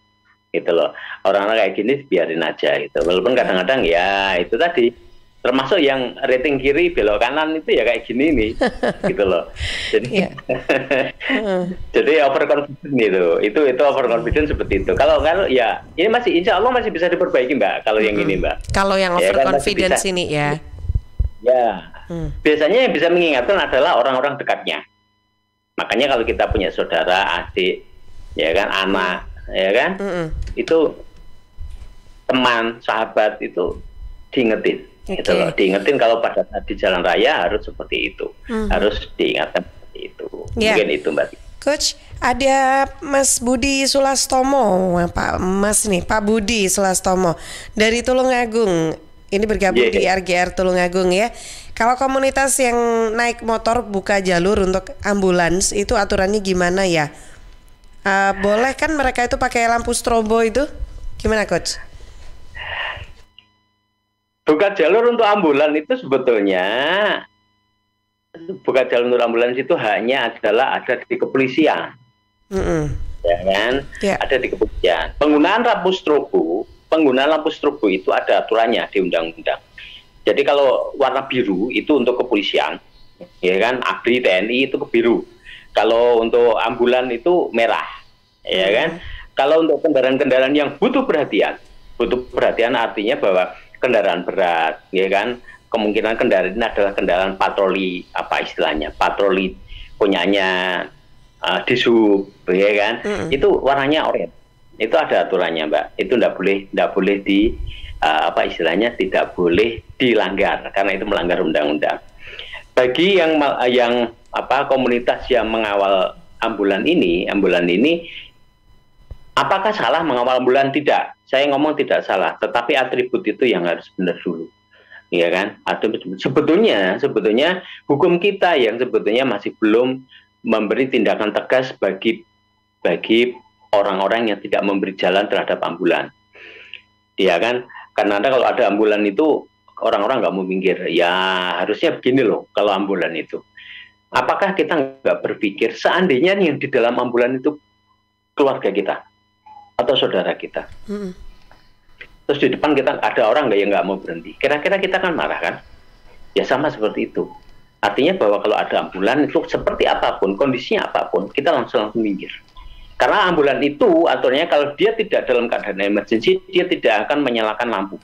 Gitu loh, orang-orang kayak gini biarin aja gitu. Walaupun kadang-kadang ya itu tadi, termasuk yang rating kiri belok kanan itu ya kayak gini nih, gitu loh. Jadi jadi overconfident gitu. Itu overconfident seperti itu. Kalau ya ini masih insya Allah masih bisa diperbaiki Mbak. Kalau yang ini Mbak. Kalau yang overconfidence ini ya. Ya. Biasanya yang bisa mengingatkan adalah orang-orang dekatnya. Makanya kalau kita punya saudara, adik, ya kan, anak, ya kan, itu teman, sahabat itu diingetin, gitu loh. Diingetin kalau pada saat di jalan raya harus seperti itu, harus diingatkan seperti itu. Mungkin itu Mbak. Coach, Ada Mas Budi Sulastomo, Pak Budi Sulastomo dari Tulungagung. Ini bergabung di RGR Tulungagung ya. Kalau komunitas yang naik motor buka jalur untuk ambulans itu aturannya gimana ya? Boleh kan mereka itu pakai lampu strobo itu? Gimana Coach? Buka jalur untuk ambulans itu sebetulnya buka jalur untuk ambulans itu hanya adalah ada di kepolisian. Ya kan? Ada di kepolisian. Penggunaan lampu strobo itu ada aturannya di undang-undang. Jadi kalau warna biru itu untuk kepolisian, ya kan, ABRI, TNI itu ke biru. Kalau untuk ambulan itu merah, ya kan. Kalau untuk kendaraan-kendaraan yang butuh perhatian artinya bahwa kendaraan berat, ya kan, kemungkinan kendaraan ini adalah kendaraan patroli, patroli punyanya Dishub, ya kan, itu warnanya oranye. Itu ada aturannya, Mbak. Itu tidak boleh tidak boleh dilanggar karena itu melanggar undang-undang. Bagi yang komunitas yang mengawal ambulan ini, apakah salah mengawal ambulan? Tidak. Saya ngomong tidak salah, tetapi atribut itu yang harus benar dulu. Iya kan? Sebetulnya hukum kita yang sebetulnya masih belum memberi tindakan tegas bagi orang-orang yang tidak memberi jalan terhadap ambulan. Iya kan? Karena kalau ada ambulan itu orang-orang nggak mau minggir. Ya harusnya begini loh kalau ambulan itu. Apakah kita nggak berpikir seandainya yang di dalam ambulan itu keluarga kita atau saudara kita? Terus di depan kita ada orang yang nggak mau berhenti. Kira-kira kita kan marah kan? Ya sama seperti itu. Artinya bahwa kalau ada ambulan itu seperti apapun, kondisinya apapun, kita langsung minggir. Karena ambulan itu aturannya kalau dia tidak dalam keadaan emergency, dia tidak akan menyalakan lampu.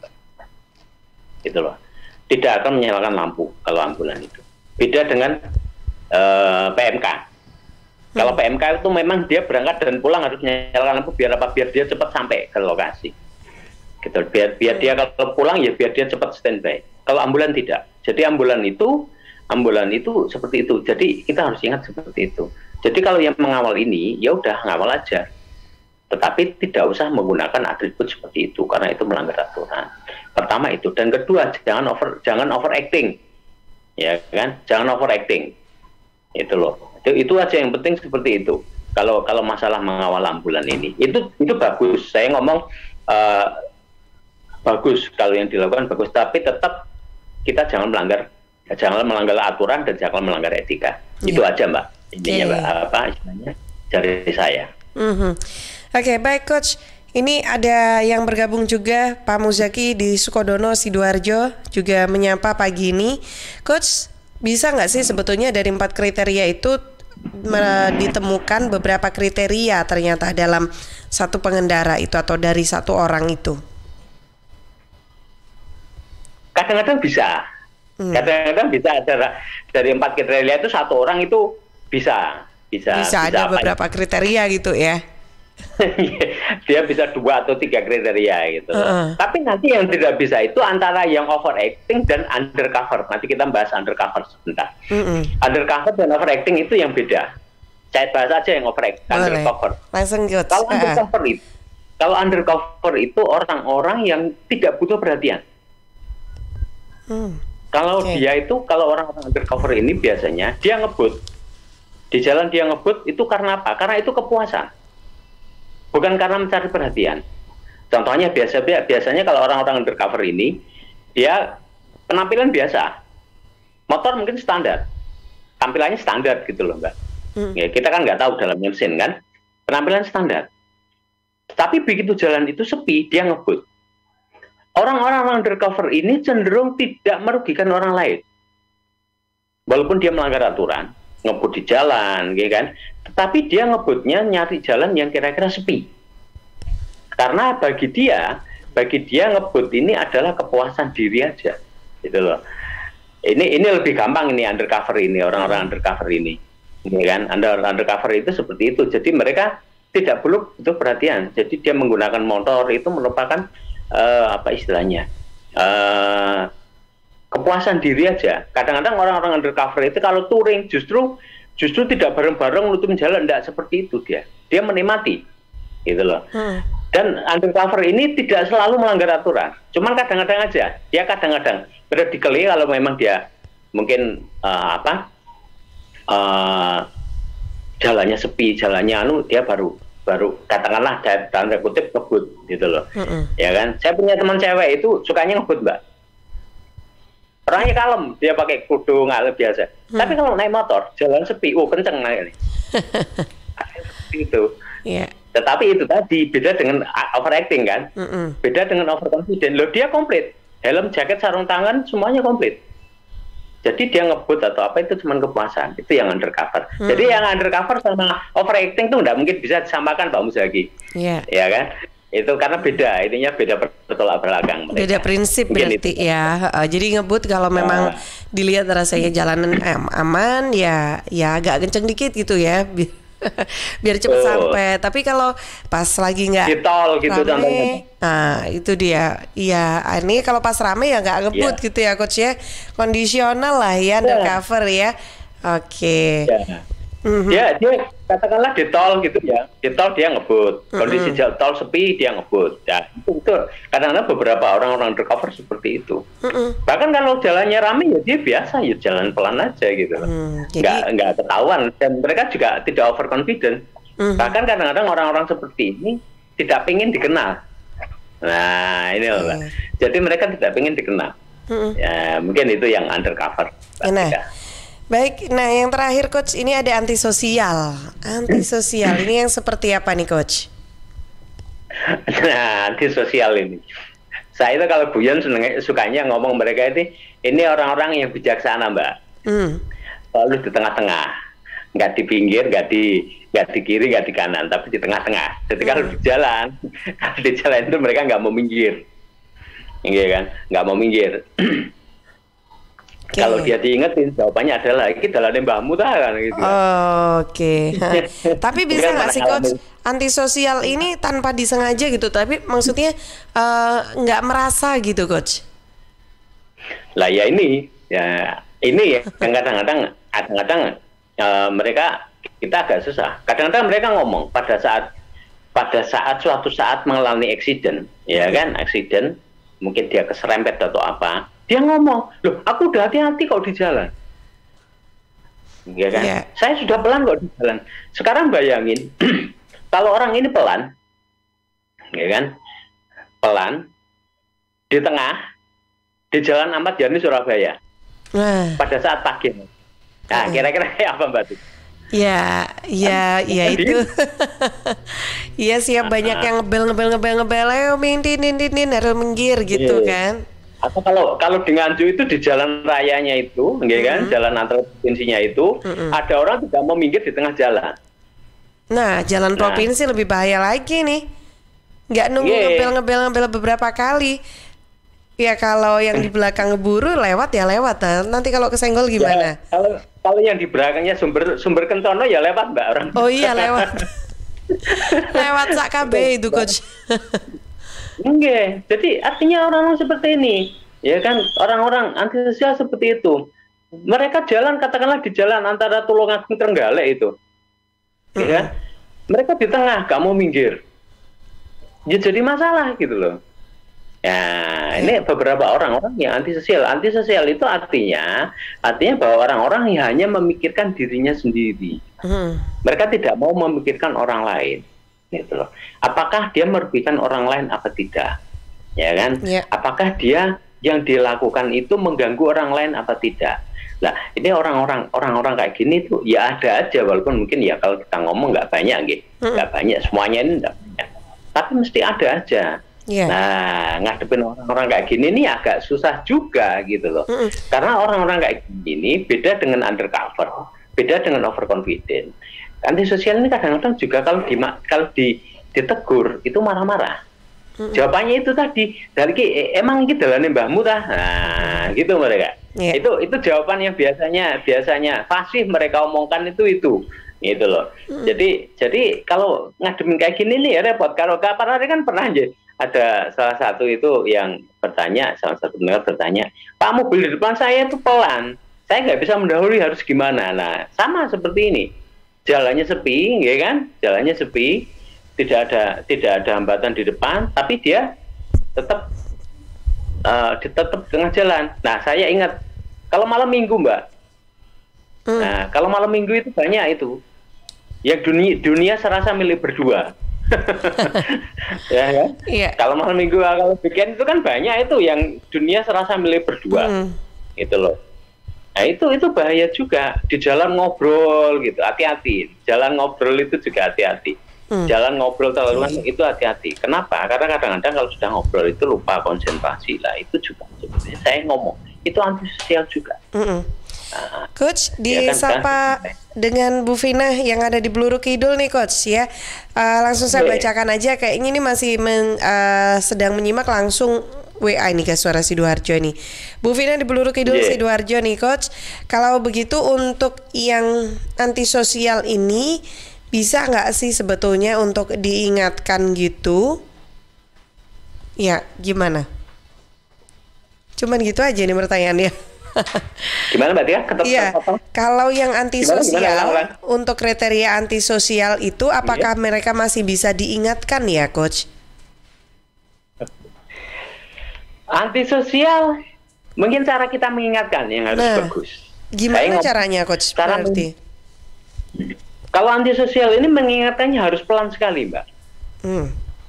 Gitu loh. Tidak akan menyalakan lampu kalau ambulan itu. Beda dengan PMK. Kalau PMK itu memang dia berangkat dan pulang harus menyalakan lampu biar dia cepat sampai ke lokasi. Gitu. Biar dia kalau pulang ya biar dia cepat standby. Kalau ambulan tidak. Jadi ambulan itu seperti itu. Jadi kita harus ingat seperti itu. Jadi kalau yang mengawal ini, ya udah ngawal aja. Tetapi tidak usah menggunakan atribut seperti itu karena itu melanggar aturan. Pertama itu, dan kedua jangan overacting, ya kan? Jangan overacting, itu loh. Itu aja yang penting seperti itu. Kalau masalah mengawal ambulan ini, itu bagus. Saya ngomong bagus kalau yang dilakukan bagus. Tapi tetap kita jangan melanggar aturan dan jangan melanggar etika. Itu aja Mbak. Intinya istilahnya dari saya. Oke, baik Coach. Ini ada yang bergabung juga Pak Muzaki di Sukodono, Sidoarjo juga menyapa pagi ini. Coach, bisa nggak sih sebetulnya dari 4 kriteria itu ditemukan beberapa kriteria ternyata dalam satu pengendara itu atau dari satu orang itu? Kadang-kadang bisa. Kadang-kadang bisa dari 4 kriteria itu satu orang itu bisa ada beberapa kriteria gitu ya. Dia bisa 2 atau 3 kriteria gitu. Tapi nanti yang tidak bisa itu antara yang overacting dan undercover. Nanti kita bahas undercover sebentar. Undercover dan overacting itu yang beda. Saya bahas aja yang undercover. Langsung gitu. Kalau undercover itu orang-orang yang tidak butuh perhatian. Kalau orang-orang undercover ini biasanya dia ngebut. Di jalan dia ngebut itu karena apa? Karena itu kepuasan. Bukan karena mencari perhatian. Contohnya biasanya kalau orang-orang undercover ini dia penampilan biasa. Motor mungkin standar. Tampilannya standar gitu loh, Mbak. Ya, kita kan nggak tahu dalamnya mesin kan. Penampilan standar. Tapi begitu jalan itu sepi, dia ngebut. Orang-orang undercover ini cenderung tidak merugikan orang lain. Walaupun dia melanggar aturan, ngebut di jalan, gitu kan? Tetapi dia ngebutnya nyari jalan yang kira-kira sepi. Karena bagi dia ngebut ini adalah kepuasan diri aja, gitu loh. Ini lebih gampang ini undercover ini, orang-orang undercover ini, gitu kan? Undercover itu seperti itu. Jadi mereka tidak perlu butuh perhatian. Jadi dia menggunakan motor itu merupakan kepuasan diri aja. Kadang-kadang orang-orang undercover itu kalau touring justru justru tidak bareng-bareng nutup jalan, tidak seperti itu dia menikmati gitu loh. Dan undercover ini tidak selalu melanggar aturan, cuman kadang-kadang aja dia kadang-kadang periodically kalau memang dia mungkin jalannya sepi, jalannya dia baru katakanlah dalam tanda kutip ngebut gitu loh. Ya kan, saya punya teman cewek itu sukanya ngebut Mbak, orangnya kalem, dia pakai kerudung biasa. Tapi kalau naik motor jalan sepi, kenceng naik itu. Tetapi itu tadi beda dengan overacting kan, beda dengan overconfident. Loh dia komplit, helm, jaket, sarung tangan semuanya komplit. Jadi dia ngebut atau apa itu cuma kepuasan, itu yang undercover. Jadi yang undercover sama overacting itu nggak mungkin bisa disamakan Pak Muzaki, ya kan? Itu karena beda, intinya beda bertolak belakang. Beda prinsip mungkin berarti itu. Ya. Jadi ngebut kalau memang dilihat rasanya jalanan aman, ya agak kenceng dikit gitu ya. Biar cepet sampai. Tapi kalau pas lagi nggak di tol gitu rame, nah itu dia. Iya, ini kalau pas rame ya nggak ngebut gitu ya Coach ya. Kondisional lah ya, undercover ya. Oke. Dia katakanlah di tol gitu ya, di tol dia ngebut, kondisi tol sepi dia ngebut. Ya itu kadang-kadang beberapa orang undercover seperti itu. Bahkan kalau jalannya ramai ya dia biasa ya jalan pelan aja gitu. Nggak ketahuan, dan mereka juga tidak overconfident. Bahkan kadang-kadang orang-orang seperti ini tidak ingin dikenal. Nah ini loh, jadi mereka tidak ingin dikenal. Ya mungkin itu yang undercover. Baik, nah yang terakhir Coach, ini ada antisosial. Antisosial ini yang seperti apa nih Coach? Nah, antisosial ini, saya itu kalau Buyon sukanya ngomong mereka ini orang-orang yang bijaksana Mbak. Lalu di tengah-tengah, nggak di pinggir, nggak di kiri, nggak di kanan, tapi di tengah-tengah. Jadi kalau di jalan itu mereka nggak mau minggir, kan? Nggak mau minggir. Kalau dia diingetin, jawabannya adalah ini jalannya mbahmu kan gitu. Tapi bisa nggak sih Coach, antisosial ini tanpa disengaja gitu, tapi maksudnya nggak merasa gitu Coach? Lah ya ini yang kadang-kadang mereka kita agak susah. Kadang-kadang mereka ngomong pada saat suatu saat mengalami accident, ya kan, accident, mungkin dia keserempet atau apa. Dia ngomong, loh aku udah hati-hati kok di jalan. Ya kan? Saya sudah pelan kok di jalan. Sekarang bayangin, kalau orang ini pelan, ya kan? Pelan, di tengah, di Jalan Ahmad Yani Surabaya. Pada saat pagi. Nah, kira-kira kayak apa Mbak? Ya itu. Iya siap banyak yang ngebel, ayo mintin, harus minggir gitu kan. Atau kalau di Nganjuk itu di jalan rayanya itu, kan, jalan antar provinsinya itu, ada orang tidak mau minggir di tengah jalan. Nah, jalan provinsi lebih bahaya lagi nih. Nggak nunggu ngebel beberapa kali. Ya kalau yang di belakang ngeburu lewat ya lewat. Nah, nanti kalau kesenggol gimana? Ya, kalau yang di belakangnya sumber kentono ya lewat Mbak orang. Oh iya lewat. Lewat sak KB itu Coach. Enggak, jadi artinya orang-orang seperti ini, ya kan, orang-orang antisosial seperti itu. Mereka jalan, katakanlah di jalan antara Tulungagung Trenggalek itu, ya kan? Mereka di tengah, gak mau minggir. Ya jadi masalah gitu loh. Ya, ini beberapa orang-orang yang antisosial. Antisosial itu artinya bahwa orang-orang yang hanya memikirkan dirinya sendiri. Mereka tidak mau memikirkan orang lain. Gitu loh. Apakah dia merugikan orang lain apa tidak, ya kan? Apakah dia yang dilakukan itu mengganggu orang lain apa tidak? Nah ini orang-orang kayak gini tuh ya ada aja, walaupun mungkin ya kalau kita ngomong nggak banyak gitu, nggak banyak semuanya ini nggak banyak, tapi mesti ada aja. Nah ngadepin orang-orang kayak gini ini agak susah juga gitu loh, karena orang-orang kayak gini beda dengan undercover, beda dengan overconfident. Antisosial ini kadang-kadang juga kalau ditegur itu marah-marah. Jawabannya itu tadi, dari emang ini jalannya mbahmu tah. Nah, gitu mereka. Itu jawaban yang biasanya fasih mereka omongkan itu gitu loh. Jadi kalau ngademin kayak gini nih ya repot. Kalau kapan hari kan pernah aja ada salah satu itu yang bertanya, salah satu pendengar bertanya, Pak mobil di depan saya itu pelan. saya nggak bisa mendahului harus gimana. Nah, sama seperti ini. Jalannya sepi, ya kan? Jalannya sepi, tidak ada hambatan di depan, tapi dia tetap tengah jalan. Nah, saya ingat kalau malam minggu, Mbak. Nah, kalau malam minggu itu banyak itu. Yang dunia serasa milik berdua. Ya kan? Iya. Kalau malam minggu, kalau weekend itu kan banyak itu yang dunia serasa milik berdua. Gitu loh. Nah, itu bahaya juga. Di jalan ngobrol gitu, hati-hati. Jalan ngobrol itu juga hati-hati. Jalan ngobrol terlalu lama itu hati-hati. Kenapa? Karena kadang-kadang kalau sudah ngobrol itu lupa konsentrasi lah. Itu juga sebenarnya saya ngomong. Itu antisosial juga. Nah, Coach, disapa dengan Bu Vina yang ada di Bluru Kidul nih Coach ya. Langsung saya bacakan aja, kayaknya ini masih sedang menyimak langsung WA ini ke Suara Sidoarjo nih. Bu Vina di Bluru Kidul Sidoarjo nih Coach. Kalau begitu untuk yang antisosial ini bisa nggak sih sebetulnya untuk diingatkan gitu? Ya, gimana? Cuman gitu aja nih pertanyaannya. Gimana Mbak Tia? Iya, kalau yang antisosial, untuk kriteria antisosial itu apakah mereka masih bisa diingatkan ya Coach? Antisosial, mungkin cara kita mengingatkan yang harus bagus. Gimana caranya Coach? Berarti kalau antisosial ini mengingatkannya harus pelan sekali Mbak.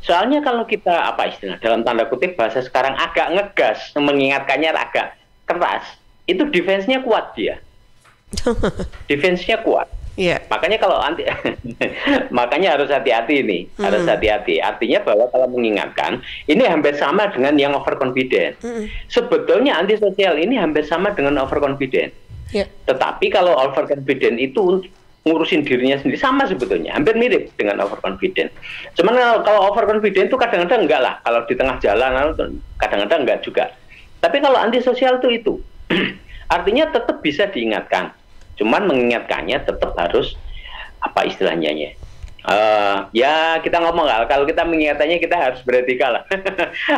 Soalnya kalau kita dalam tanda kutip bahasa sekarang agak ngegas, mengingatkannya agak keras, itu defense-nya kuat dia. Defense-nya kuat. Makanya kalau makanya harus hati-hati ini, harus hati-hati. Artinya bahwa kalau mengingatkan, ini hampir sama dengan yang overconfident. Sebetulnya antisosial ini hampir sama dengan overconfident. Tetapi kalau overconfident itu ngurusin dirinya sendiri, sama sebetulnya, hampir mirip dengan overconfident. Cuman kalau overconfident itu kadang-kadang enggak lah. Kalau di tengah jalan, kadang-kadang enggak juga. Tapi kalau antisosial itu artinya tetap bisa diingatkan, cuman mengingatkannya tetap harus istilahnya ya kita ngomong kalau kita mengingatkannya kita harus beretika lah.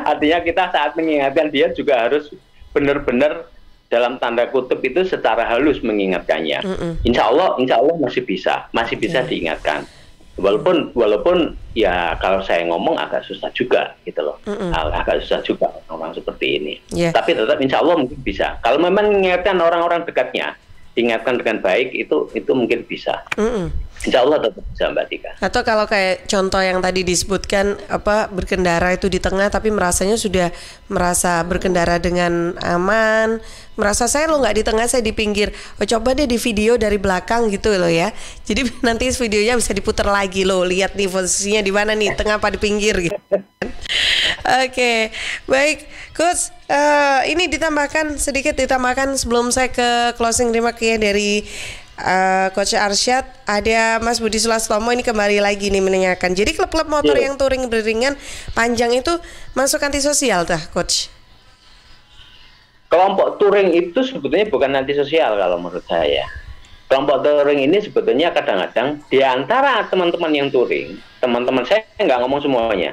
Artinya kita saat mengingatkan dia juga harus benar-benar dalam tanda kutip itu secara halus mengingatkannya. Insya Allah masih bisa diingatkan. Walaupun ya kalau saya ngomong agak susah juga gitu loh. Agak susah juga orang seperti ini. Tapi tetap insya Allah mungkin bisa. Kalau memang mengingatkan orang-orang dekatnya, diingatkan dengan baik, itu mungkin bisa. Insya Allah tetap bisa Mbak Tika. Atau kalau kayak contoh yang tadi disebutkan berkendara itu di tengah tapi sudah merasa berkendara dengan aman, merasa saya lo nggak di tengah, saya di pinggir. Coba deh di video dari belakang gitu loh ya. Jadi nanti videonya bisa diputar lagi loh, lihat nih posisinya di mana nih, tengah apa di pinggir gitu. Oke, baik Coach, ini sedikit ditambahkan sebelum saya ke closing remark ya dari Coach Arsyad. Ada Mas Budi Sulastomo ini kembali lagi nih menanyakan, jadi klub-klub motor yang touring beriringan panjang itu masuk antisosial tah Coach? Kelompok touring itu sebetulnya bukan antisosial kalau menurut saya. Kelompok touring ini sebetulnya kadang-kadang di antara teman-teman yang touring, teman-teman saya nggak ngomong semuanya,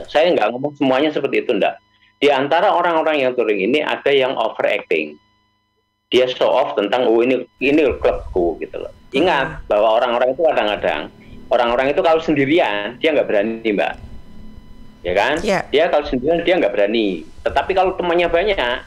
saya nggak ngomong semuanya seperti itu, enggak. Di antara orang-orang yang touring ini ada yang overacting. Dia show off tentang ini klubku gitu loh. Ingat bahwa orang-orang itu kadang-kadang orang-orang itu kalau sendirian dia nggak berani Mbak, ya kan? Dia kalau sendirian dia nggak berani. Tetapi kalau temannya banyak,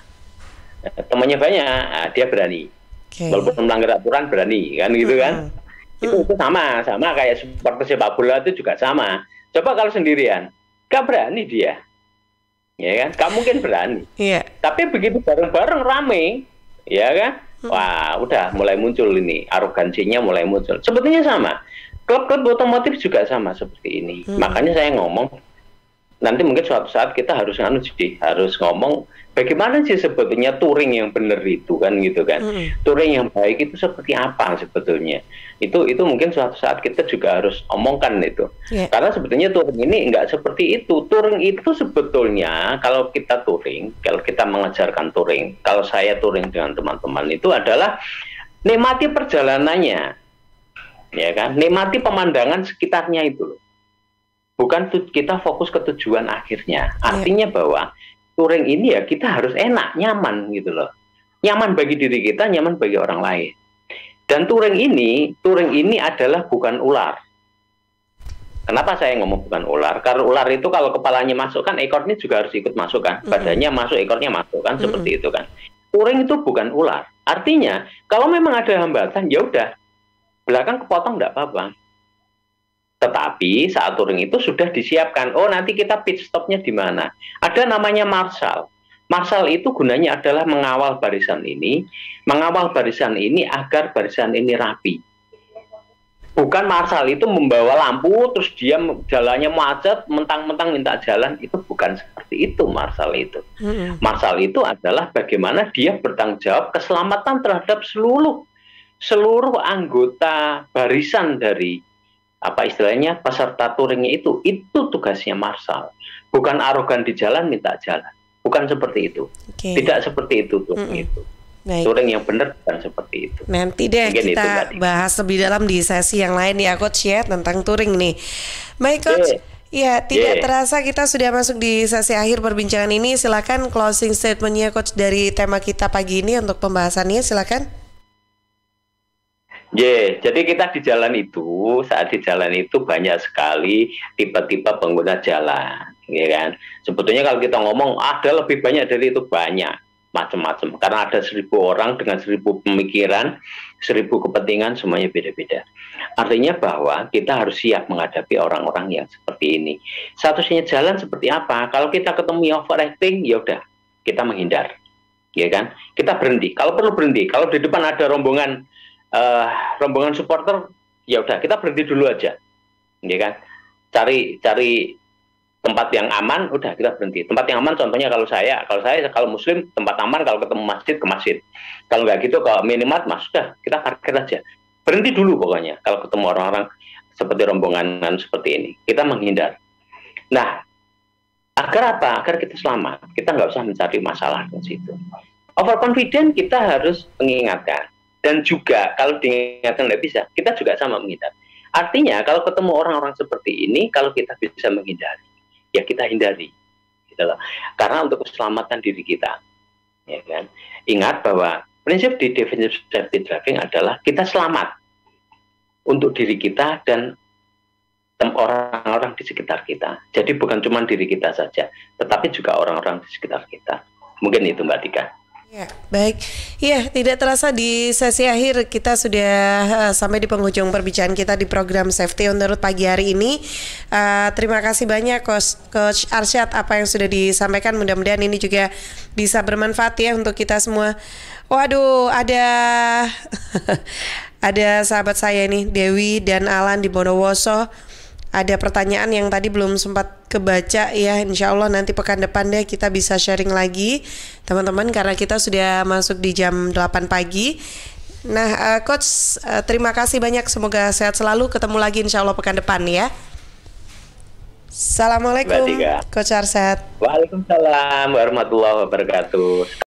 dia berani. Walaupun melanggar aturan berani kan gitu kan? Itu sama kayak supporter sepak bola itu juga sama. Coba kalau sendirian, nggak berani dia, ya kan? Nggak mungkin berani. Tapi begitu bareng-bareng rame, ya kan? Wah, udah mulai muncul ini, arogansinya mulai muncul. Sebetulnya sama. Klub-klub otomotif juga sama seperti ini. Makanya saya ngomong, nanti mungkin suatu saat kita harus ngomong bagaimana sih sebetulnya touring yang benar itu kan gitu kan. Touring yang baik itu seperti apa sebetulnya. Itu mungkin suatu saat kita juga harus omongkan itu. Karena sebetulnya touring ini enggak seperti itu. Touring itu sebetulnya kalau kita mengajarkan touring, kalau saya touring dengan teman-teman itu adalah nikmati perjalanannya. Ya kan? Nikmati pemandangan sekitarnya itu loh. Bukan kita fokus ke tujuan akhirnya. Artinya bahwa touring ini ya kita harus enak, nyaman gitu loh. Nyaman bagi diri kita, nyaman bagi orang lain. Dan touring ini adalah bukan ular. Kenapa saya ngomong bukan ular? Karena ular itu kalau kepalanya masuk kan ekornya juga harus ikut masuk kan. Badannya masuk, ekornya masuk kan, seperti itu kan. Touring itu bukan ular. Artinya kalau memang ada hambatan, ya udah belakang kepotong enggak apa-apa. Tetapi saat touring itu sudah disiapkan. Oh, nanti kita pit stopnya di mana? Ada namanya marshal. Marshal itu gunanya adalah mengawal barisan ini agar barisan ini rapi. Bukan marshal itu membawa lampu terus dia jalannya macet, mentang-mentang minta jalan, itu bukan seperti itu marshal itu. Marshal itu adalah bagaimana dia bertanggung jawab keselamatan terhadap seluruh anggota barisan dari apa istilahnya peserta touringnya itu tugasnya marshal. Bukan arogan di jalan minta jalan. Bukan seperti itu. Tidak seperti itu touring itu. Touring yang benar bukan seperti itu. Nanti deh mungkin kita bahas lebih dalam di sesi yang lain ya Coach ya tentang touring nih. Baik Coach. Ya, tidak terasa kita sudah masuk di sesi akhir perbincangan ini. Silakan closing statementnya Coach dari tema kita pagi ini untuk pembahasannya, silakan. Jadi kita di jalan itu, saat di jalan itu banyak sekali tipe-tipe pengguna jalan, ya kan. Sebetulnya kalau kita ngomong ada lebih banyak dari itu, banyak macam-macam. Karena ada 1.000 orang dengan 1.000 pemikiran, 1.000 kepentingan, semuanya beda-beda. Artinya bahwa kita harus siap menghadapi orang-orang yang seperti ini. Satu-satunya jalan seperti apa? Kalau kita ketemu overacting, ya udah kita menghindar, ya kan. Kita berhenti. Kalau perlu berhenti. Kalau di depan ada rombongan supporter, ya udah kita berhenti dulu aja, ya kan. Cari tempat yang aman, udah kita berhenti. Tempat yang aman contohnya kalau muslim tempat aman, kalau ketemu masjid ke masjid. Kalau nggak gitu kalau minimarket sudah kita parkir aja. Berhenti dulu pokoknya kalau ketemu orang-orang seperti rombongan seperti ini. Kita menghindar. Nah, agar apa? Agar kita selamat. Kita nggak usah mencari masalah di situ. Overconfident kita harus mengingatkan. Dan juga kalau diingatkan nggak bisa, kita juga sama menghindar. Artinya kalau ketemu orang-orang seperti ini, kalau kita bisa menghindari, ya kita hindari, gitu loh. Karena untuk keselamatan diri kita, ya kan. Ingat bahwa prinsip di defensive safety driving adalah kita selamat untuk diri kita dan orang-orang di sekitar kita. Jadi bukan cuma diri kita saja, tetapi juga orang-orang di sekitar kita. Mungkin itu Mbak Tika. Ya, baik. Ya, tidak terasa di sesi akhir kita sudah sampai di penghujung perbincangan kita di program Safety on the Road pagi hari ini. Terima kasih banyak Coach Arsyad apa yang sudah disampaikan. Mudah-mudahan ini juga bisa bermanfaat ya untuk kita semua. Waduh, ada sahabat saya nih, Dewi dan Alan di Bondowoso. Ada pertanyaan yang tadi belum sempat kebaca ya, insya Allah nanti pekan depan deh kita bisa sharing lagi teman-teman karena kita sudah masuk di jam 8 pagi. Nah Coach terima kasih banyak, semoga sehat selalu, ketemu lagi insya Allah pekan depan ya. Assalamualaikum Coach Arsyad. Waalaikumsalam warahmatullahi wabarakatuh.